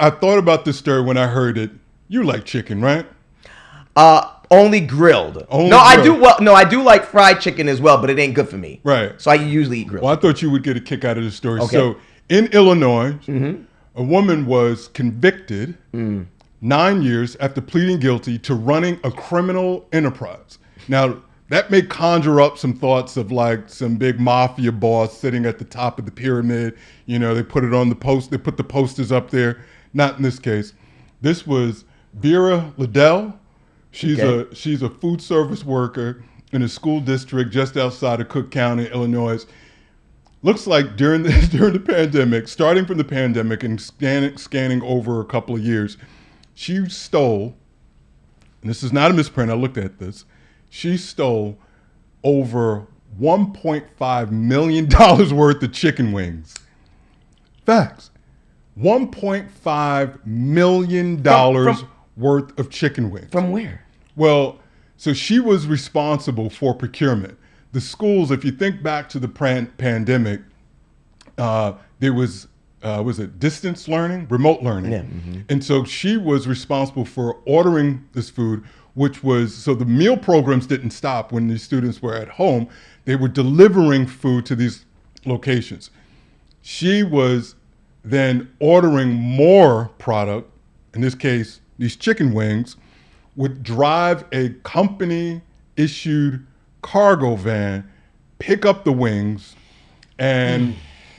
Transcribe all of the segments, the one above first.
I thought about this story when I heard it. You like chicken, right? Only grilled. Only grilled. I do. Well, no, I do like fried chicken as well, but it ain't good for me. Right. So I usually eat grilled. Well, I thought you would get a kick out of the story. Okay. So in Illinois, a woman was convicted 9 years after pleading guilty to running a criminal enterprise. Now, that may conjure up some thoughts of like some big mafia boss sitting at the top of the pyramid. You know, they put it on the post. They put the posters up there. Not in this case. This was Vera Liddell. She's a food service worker in a school district just outside of Cook County, Illinois. Looks like during the pandemic, starting from the pandemic and scanning over a couple of years, she stole, and this is not a misprint, I looked at this, she stole over $1.5 million worth of chicken wings. Facts. $1.5 million worth of chicken wings. From where? Well, so she was responsible for procurement. The schools, if you think back to the pandemic, there was it distance learning, remote learning? Yeah. And so she was responsible for ordering this food, which was, so the meal programs didn't stop when these students were at home. They were delivering food to these locations. She was then ordering more product, in this case, these chicken wings, would drive a company-issued cargo van, pick up the wings, and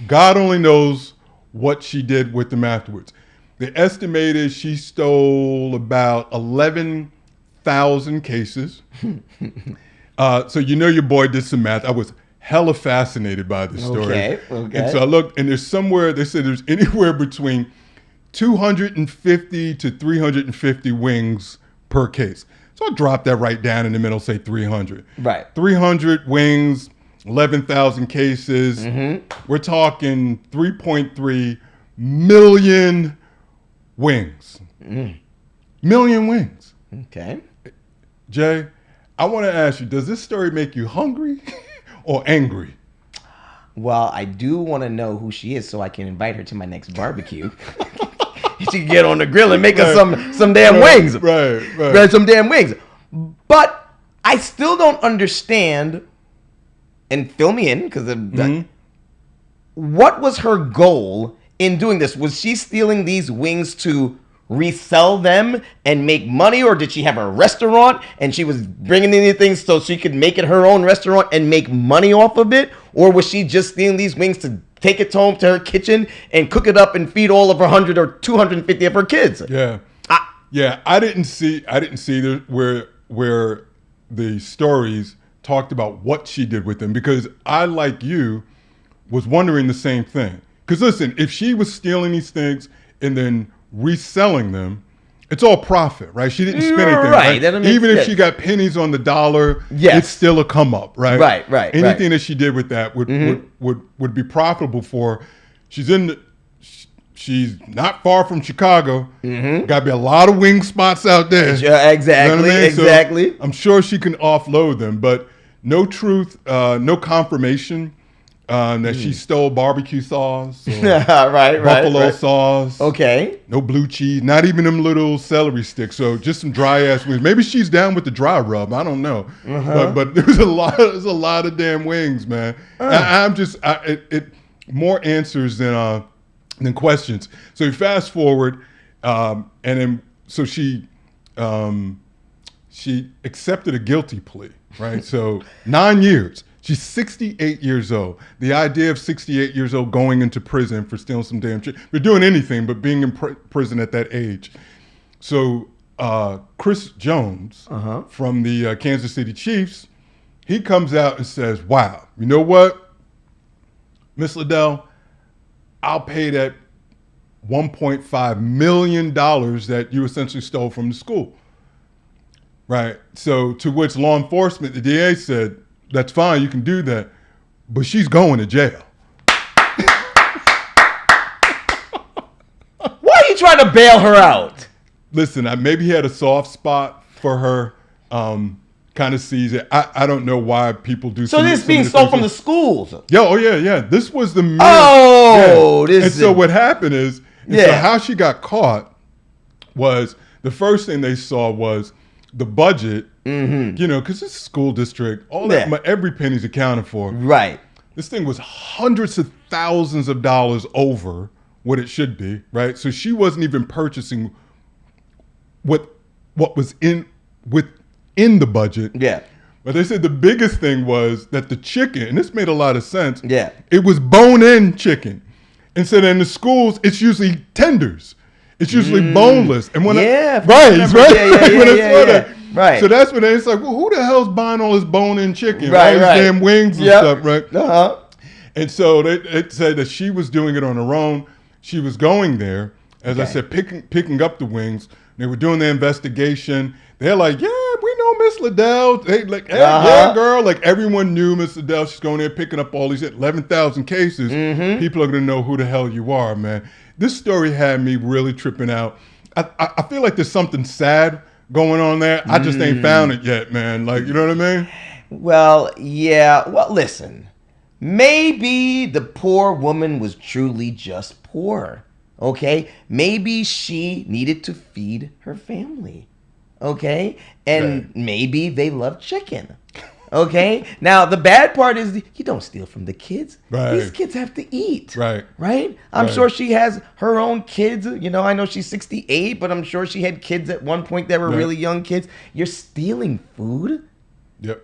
God only knows what she did with them afterwards. They estimated she stole about 11,000 cases. So you know your boy did some math. I was hella fascinated by this story. Okay. And so I looked, and there's somewhere, they said there's anywhere between 250 to 350 wings per case. So I'll drop that right down in the middle, say 300. Right. 300 wings, 11,000 cases. We're talking 3.3 million wings. Million wings. Okay. Jay, I want to ask you, does this story make you hungry or angry? Well, I do want to know who she is so I can invite her to my next barbecue. She can get on the grill and make us some damn wings. Right. Some damn wings. But I still don't understand, and fill me in, because what was her goal in doing this? Was she stealing these wings to resell them and make money, or did she have a restaurant and she was bringing in these things so she could make it her own restaurant and make money off of it? Or was she just stealing these wings to take it home to her kitchen and cook it up and feed all of her 100 or 250 of her kids? I didn't see where the stories talked about what she did with them, because I, like you, was wondering the same thing. Because listen, if she was stealing these things and then reselling them, it's all profit, right? She didn't spend anything, right? Even if she got pennies on the dollar, it's still a come up, right? Right. Anything that she did with that would be profitable for her. She's not far from Chicago. Got to be a lot of wing spots out there. Yeah, exactly. You know what I mean? Exactly. So I'm sure she can offload them, but no truth, no confirmation that she stole barbecue sauce, or buffalo sauce. Okay. No blue cheese, not even them little celery sticks. So just some dry ass wings. Maybe she's down with the dry rub. I don't know. But there's a lot of damn wings, man. It more answers than questions. So you fast forward, and then so she accepted a guilty plea, right? So 9 years. She's 68 years old. The idea of 68 years old going into prison for stealing some damn shit, for doing anything but being in prison at that age. So Chris Jones from the Kansas City Chiefs, he comes out and says, wow, you know what, Miss Liddell, I'll pay that $1.5 million that you essentially stole from the school. Right. So to which law enforcement, the DA said, that's fine, you can do that, but she's going to jail. Why are you trying to bail her out? Listen, maybe he had a soft spot for her, kind of sees it. I don't know why people do so this being stole from the schools. Yeah, yeah. This was the so what happened is And so how she got caught was the first thing they saw was the budget, you know, because it's a school district, all that, every penny's accounted for. Right. This thing was hundreds of thousands of dollars over what it should be, right? So she wasn't even purchasing what was within the budget. Yeah. But they said the biggest thing was that the chicken, and this made a lot of sense. Yeah. It was bone-in chicken. And so in the schools, it's usually tenders. It's usually boneless. And when right. Right. So that's when it's like, well, who the hell's buying all this bone-in chicken? Right, all these damn wings and stuff, right? Uh-huh. And so it said that she was doing it on her own. She was going there, as I said, picking up the wings. They were doing the investigation. They're like, yeah, we know Miss Liddell. They like, hey, yeah, girl. Like everyone knew Miss Liddell. She's going there picking up all these 11,000 cases. People are going to know who the hell you are, man. This story had me really tripping out. I feel like there's something sad going on there. I just ain't found it yet, man. Like, you know what I mean? Well, yeah. Well, listen. Maybe the poor woman was truly just poor. Okay? Maybe she needed to feed her family. Okay? And maybe they love chicken. Okay? Now, the bad part is you don't steal from the kids. Right. These kids have to eat. Right. Right? I'm sure she has her own kids. You know, I know she's 68, but I'm sure she had kids at one point that were really young kids. You're stealing food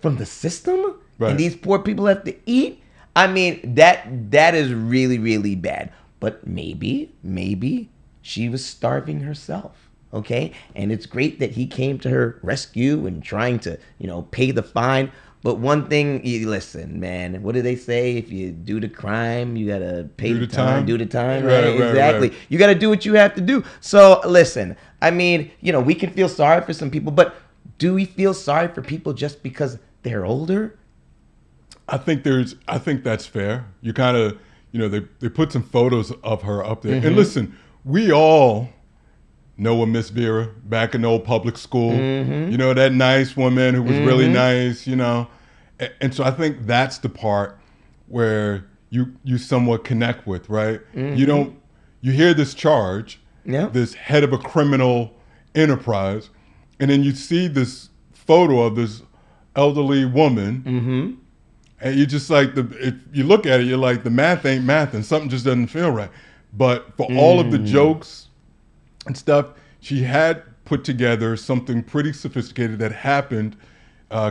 from the system? Right. And these poor people have to eat? I mean, that is really, really bad. But maybe she was starving herself. Okay? And it's great that he came to her rescue and trying to, you know, pay the fine. But one thing, listen, man, what do they say? If you do the crime, you got to pay the time. Do the time, right? Exactly. Right. You got to do what you have to do. So, listen, I mean, you know, we can feel sorry for some people, but do we feel sorry for people just because they're older? I think that's fair. You kind of, you know, they put some photos of her up there. And listen, we all know a Miss Vera back in the old public school. You know, that nice woman who was really nice, you know. And so I think that's the part where you somewhat connect with, right? You hear this charge, this head of a criminal enterprise, and then you see this photo of this elderly woman, and you just like, if you look at it, you're like, the math ain't math, and something just doesn't feel right. But for all of the jokes and stuff, she had put together something pretty sophisticated that happened,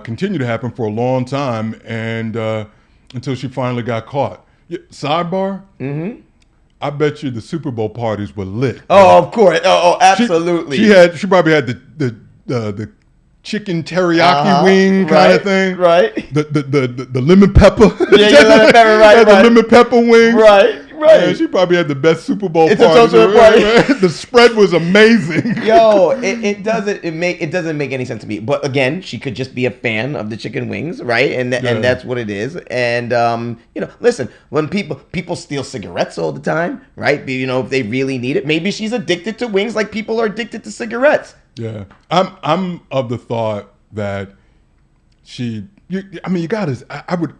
continued to happen for a long time, and until she finally got caught. Sidebar, I bet you the Super Bowl parties were lit. Oh, of course. Oh, absolutely. She probably had the chicken teriyaki wing kind of thing. Right. The lemon pepper. Lemon pepper, right. The lemon pepper wings. Right. Yeah, she probably had the best Super Bowl party. Right? The spread was amazing. Yo, it doesn't make any sense to me. But again, she could just be a fan of the chicken wings, right? And that's what it is. And you know, listen, when people steal cigarettes all the time, right? You know, if they really need it, maybe she's addicted to wings like people are addicted to cigarettes. Yeah, I'm of the thought that I would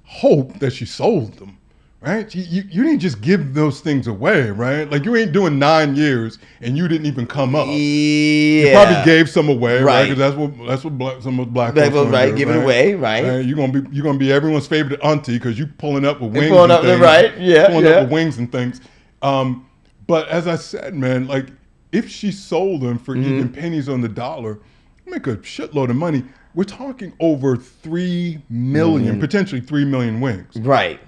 hope that she sold them. Right? You didn't just give those things away, right? Like you ain't doing 9 years and you didn't even come up. Yeah. You probably gave some away, right? Because that's what some of black folks right, give it away, right? You're gonna be everyone's favorite auntie because you pulling up with wings pulling and up things. Right, yeah, pulling up with wings and things. But as I said, man, like if she sold them for even pennies on the dollar, make a shitload of money. We're talking over 3 million, potentially 3 million wings. Right.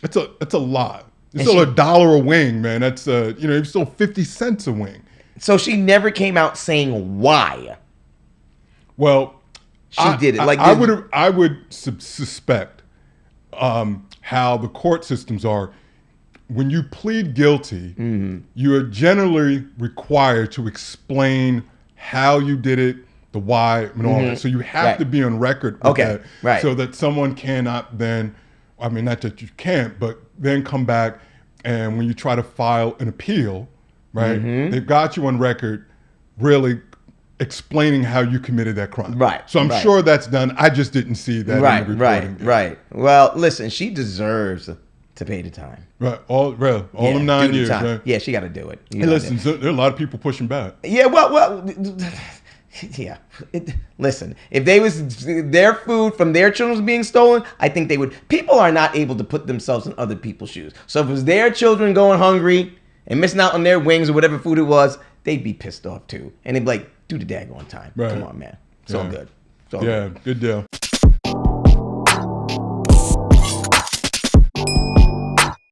It's a lot. It's still $1 a wing, man. That's it's still 50 cents a wing. So she never came out saying why. Well, she did it. Like I would suspect how the court systems are. When you plead guilty, you are generally required to explain how you did it, the why, and all that. So you have to be on record with that, so that someone cannot then. I mean, not that you can't, but then come back and when you try to file an appeal, right, they've got you on record really explaining how you committed that crime. Right. So I'm sure that's done. I just didn't see that in the reporting. Right. Well, listen, she deserves to pay the time. Right. All them 9 years. Right? Yeah, she got to do it. Hey, listen, so there are a lot of people pushing back. Yeah, well, yeah. Listen, if their food from their children was being stolen, I think they would. People are not able to put themselves in other people's shoes. So if it was their children going hungry and missing out on their wings or whatever food it was, they'd be pissed off too. And they'd be like, do the daggone time. Right. Come on, man. It's all good. It's all good. Good deal.